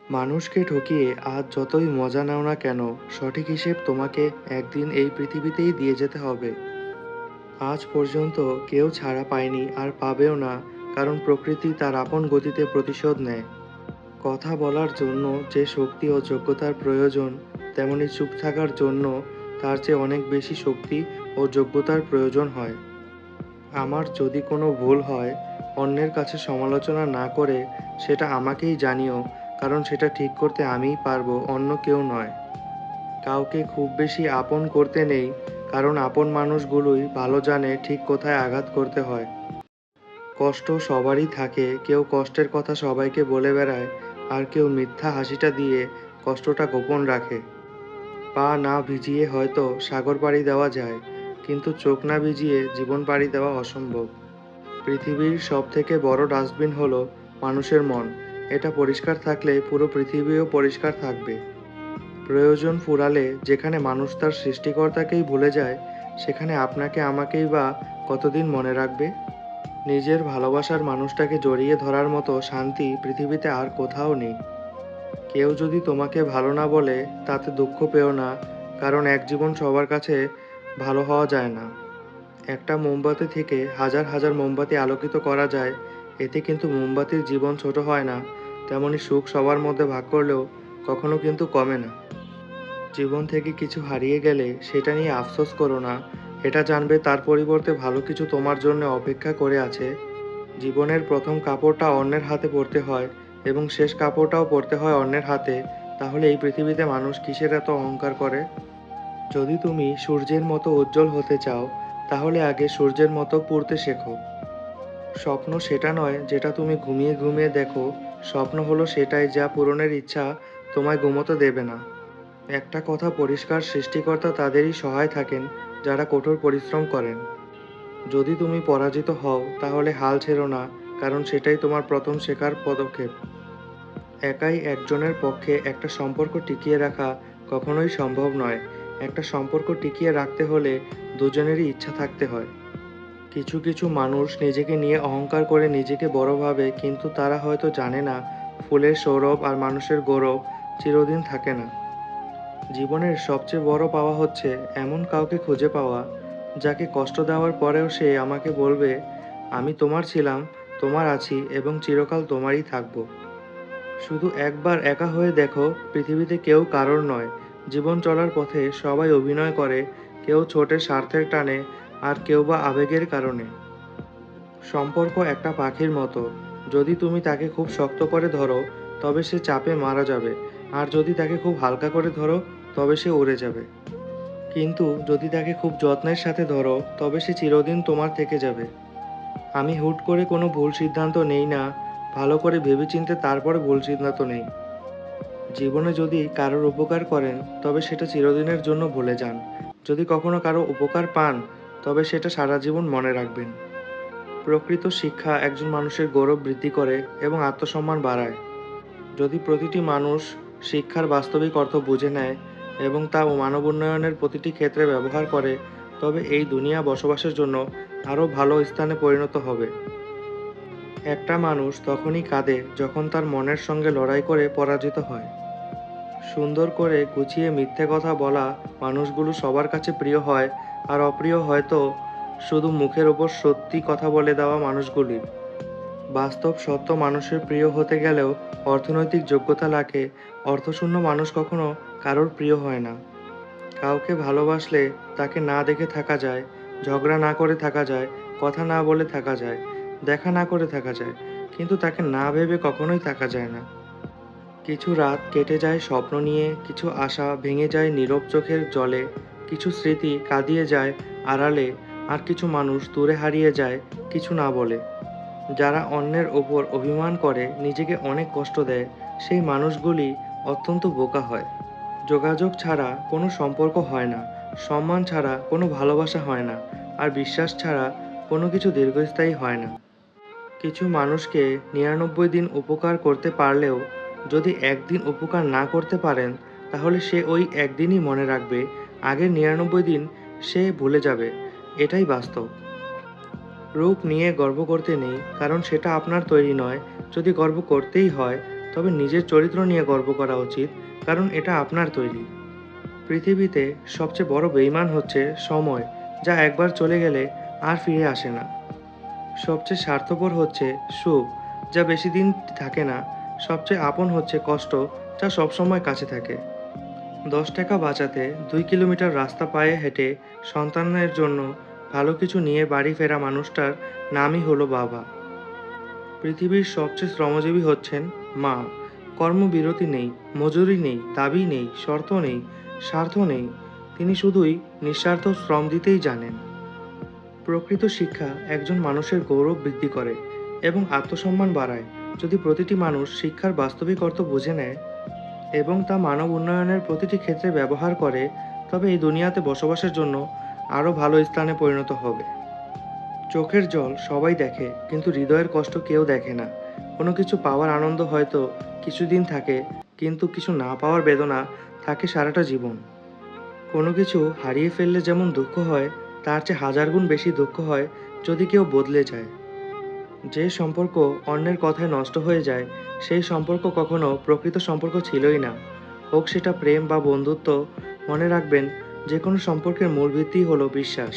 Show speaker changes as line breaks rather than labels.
মানুষকে ঠকিয়ে আজ যতই মজা নাও না কেন, সঠিক হিসেব তোমাকে একদিন এই পৃথিবীতেই দিয়ে যেতে হবে। আজ পর্যন্ত কেউ ছাড়া পায়নি আর পাবেও না, কারণ প্রকৃতি তার আপন গতিতে প্রতিশোধ নেয়। কথা বলার জন্য যে শক্তি ও যোগ্যতার প্রয়োজন, তেমনি চুপ থাকার জন্য তার চেয়ে অনেক বেশি শক্তি ও যোগ্যতার প্রয়োজন হয়। আমার যদি কোনো ভুল হয়, অন্যের কাছে সমালোচনা না করে সেটা আমাকেই জানিও, কারণ সেটা ঠিক করতে আমিই পারবো, অন্য কেউ নয়। কাউকে খুব বেশি আপন করতে নেই, কারণ আপন মানুষগুলোই ভালো জানে ঠিক কোথায় আঘাত করতে হয়। কষ্ট সবারই থাকে, কেউ কষ্টের কথা সবাইকে বলে বেড়ায়, আর কেউ মিথ্যা হাসিটা দিয়ে কষ্টটা গোপন রাখে। পা না ভিজিয়ে হয়তো সাগর পাড়ি দেওয়া যায়, কিন্তু চোখ না ভিজিয়ে জীবন পাড়ি দেওয়া অসম্ভব। পৃথিবীর সবথেকে বড় ডাস্টবিন হলো মানুষের মন। এটা পরিষ্কার থাকলে পুরো পৃথিবীও পরিষ্কার থাকবে। প্রয়োজন ফুরালে যেখানে মানুষ তার সৃষ্টিকর্তাকেই ভুলে যায়, সেখানে আপনাকে আমাকেই বা কতদিন মনে রাখবে? নিজের ভালোবাসার মানুষটাকে জড়িয়ে ধরার মতো শান্তি পৃথিবীতে আর কোথাও নেই। কেউ যদি তোমাকে ভালো না বলে, তাতে দুঃখ পেও না, কারণ এক জীবন সবার কাছে ভালো হওয়া যায় না। একটা মোমবাতি থেকে হাজার হাজার মোমবাতি আলোকিত করা যায়, এতে কিন্তু মোমবাতির জীবন ছোট হয় না। তেমনি সুখ সবার মধ্যে ভাগ করলেও কখনো কিন্তু কমে না। জীবন থেকে কিছু হারিয়ে গেলে সেটা নিয়ে আফসোস করো না, এটা জানবে তার পরিবর্তে ভালো কিছু তোমার জন্য অপেক্ষা করে আছে। জীবনের প্রথম কাপড়টা অন্যের হাতে পরতে হয়, এবং শেষ কাপড়টাও পরতে হয় অন্যের হাতে। তাহলে এই পৃথিবীতে মানুষ কিসের এত অহংকার করে? যদি তুমি সূর্যের মতো উজ্জ্বল হতে চাও, তাহলে আগে সূর্যের মতো পড়তে শেখো। স্বপ্ন সেটা নয় যেটা তুমি ঘুমিয়ে ঘুমিয়ে দেখো, স্বপ্ন হলো সেটাই যা পূরণের ইচ্ছা তোমায় ঘুমোতে দেবে না। একটা কথা পরিষ্কার, সৃষ্টিকর্তা তাদেরই সহায় থাকেন যারা কঠোর পরিশ্রম করেন। যদি তুমি পরাজিত হও, তাহলে হাল ছেড়ো না, কারণ সেটাই তোমার প্রথম শেখার পদক্ষেপ। একাই একজনের পক্ষে একটা সম্পর্ক টিকিয়ে রাখা কখনোই সম্ভব নয়। একটা সম্পর্ক টিকিয়ে রাখতে হলে দুজনেরই ইচ্ছা থাকতে হয়। কিছু কিছু মানুষ নিজেকে নিয়ে অহংকার করে নিজেকে বড় ভাবে, কিন্তু তারা হয়তো জানে না ফুলের সৌরভ আর মানুষের গৌরব চিরদিন থাকে না। জীবনের সবচেয়ে বড় পাওয়া হচ্ছে এমন কাউকে খুঁজে পাওয়া, যাকে কষ্ট দেওয়ার পরেও সে আমাকে বলবে, আমি তোমার ছিলাম, তোমার আছি এবং চিরকাল তোমারই থাকবো। শুধু একবার একা হয়ে দেখো, পৃথিবীতে কেউ কারোর নয়। জীবন চলার পথে সবাই অভিনয় করে, কেউ ছোটে স্বার্থের টানে, আর কেউ বা আবেগের কারণে। সম্পর্ক একটা পাখির মতো, যদি তুমি তাকে খুব শক্ত করে ধরো, তবে সে চাপে মারা যাবে, আর যদি তাকে খুব হালকা করে ধরো, তবে সে উড়ে যাবে। কিন্তু যদি তাকে খুব যত্নের সাথে ধরো, তবে সে চিরদিন তোমার থেকে যাবে। আমি হুট করে কোনো ভুল সিদ্ধান্ত নেই না, ভালো করে ভেবেচিন্তে তারপরে ভুল সিদ্ধান্ত নেই। জীবনে যদি কারোর উপকার করেন, তবে সেটা চিরদিনের জন্য ভুলে যান। যদি কখনো কারো উপকার পান, তবে সেটা সারা জীবন মনে রাখবেন। প্রকৃত শিক্ষা একজন মানুষের গৌরব বৃদ্ধি করে এবং আত্মসম্মান বাড়ায়। যদি প্রতিটি মানুষ শিক্ষার বাস্তবিক অর্থ বুঝে নেয় এবং তা মানব উন্নয়নের প্রতিটি ক্ষেত্রে ব্যবহার করে, তবে এই দুনিয়া বসবাসের জন্য আরও ভালো স্থানে পরিণত হবে। একটা মানুষ তখনই কাঁদে যখন তার মনের সঙ্গে লড়াই করে পরাজিত হয়। সুন্দর করে গুছিয়ে মিথ্যে কথা বলা মানুষগুলো সবার কাছে প্রিয় হয়, আর অপ্রিয় হয়তো শুধু মুখের ওপর সত্যি কথা বলে দেওয়া মানুষগুলি। বাস্তব সত্য মানুষের প্রিয় হতে গেলেও অর্থনৈতিক যোগ্যতা লাগে। অর্থশূন্য মানুষ কখনো কারোর প্রিয় হয় না। কাউকে ভালোবাসলে তাকে না দেখে থাকা যায়, ঝগড়া না করে থাকা যায়, কথা না বলে থাকা যায়, দেখা না করে থাকা যায়, কিন্তু তাকে না ভেবে কখনোই থাকা যায় না। কিছু রাত কেটে যায় স্বপ্ন নিয়ে, কিছু আশা ভেঙে যায় নীরব চোখের জলে, কিছু স্মৃতি কাঁদিয়ে যায় আড়ালে, আর কিছু মানুষ দূরে হারিয়ে যায় কিছু না বলে। যারা অন্যের ওপর অভিমান করে নিজেকে অনেক কষ্ট দেয়, সেই মানুষগুলি অত্যন্ত বোকা হয়। যোগাযোগ ছাড়া কোনো সম্পর্ক হয় না, সম্মান ছাড়া কোনো ভালোবাসা হয় না, আর বিশ্বাস ছাড়া কোনো কিছু দীর্ঘস্থায়ী হয় না। কিছু মানুষকে ৯৯ দিন উপকার করতে পারলেও যদি একদিন উপকার না করতে পারেন, তাহলে সে ওই একদিনই মনে রাখবে, আগের ৯৯ দিন সে ভুলে যাবে। এটাই বাস্তব। রূপ নিয়ে গর্ব করতে নেই, কারণ সেটা আপনার তৈরি নয়। যদি গর্ব করতেই হয়, তবে নিজের চরিত্র নিয়ে গর্ব করা উচিত, কারণ এটা আপনার তৈরি। পৃথিবীতে সবচেয়ে বড় বেঈমান হচ্ছে সময়, যা একবার চলে গেলে আর ফিরে আসে না। সবচেয়ে স্বার্থপর হচ্ছে সুখ, যা বেশি দিন থাকে না। সবচেয়ে আপন হচ্ছে কষ্ট, যা সবসময় কাছে থাকে। 10 টাকা বাঁচাতে 2 কিলোমিটার রাস্তা পায়ে হেঁটে সন্তানের জন্য ভালো কিছু নিয়ে বাড়ি ফেরা মানুষটার নামই হলো বাবা। পৃথিবীর সবচেয়ে শ্রমজীবী হচ্ছেন মা। কর্মবিরতি নেই, মজুরি নেই, দাবি নেই, শর্ত নেই, স্বার্থ নেই। তিনি শুধুই নিঃস্বার্থ শ্রম দিতেই জানেন। প্রকৃত শিক্ষা একজন মানুষের গৌরব বৃদ্ধি করে এবং আত্মসম্মান বাড়ায়। যদি প্রতিটি মানুষ শিক্ষার বাস্তবিক অর্থ বুঝে নেয় এবং তা মানব উন্নয়নের প্রতিটি ক্ষেত্রে ব্যবহার করে, তবে এই দুনিয়াতে বসবাসের জন্য আরও ভালো স্থানে পরিণত হবে। চোখের জল সবাই দেখে, কিন্তু হৃদয়ের কষ্ট কেউ দেখে না। কোনো কিছু পাওয়ার আনন্দ হয়তো কিছুদিন থাকে, কিন্তু কিছু না পাওয়ার বেদনা থাকে সারাটা জীবন। কোনো কিছু হারিয়ে ফেললে যেমন দুঃখ হয়, তার চেয়ে হাজার গুণ বেশি দুঃখ হয় যদি কেউ বদলে যায়। যে সম্পর্ক অন্যের কথায় নষ্ট হয়ে যায়, সেই সম্পর্ক কখনো প্রকৃত সম্পর্ক ছিলই না। হোক সেটা প্রেম বা বন্ধুত্ব, মনে রাখবেন যে কোনো সম্পর্কের মূল ভিত্তিই হলো বিশ্বাস।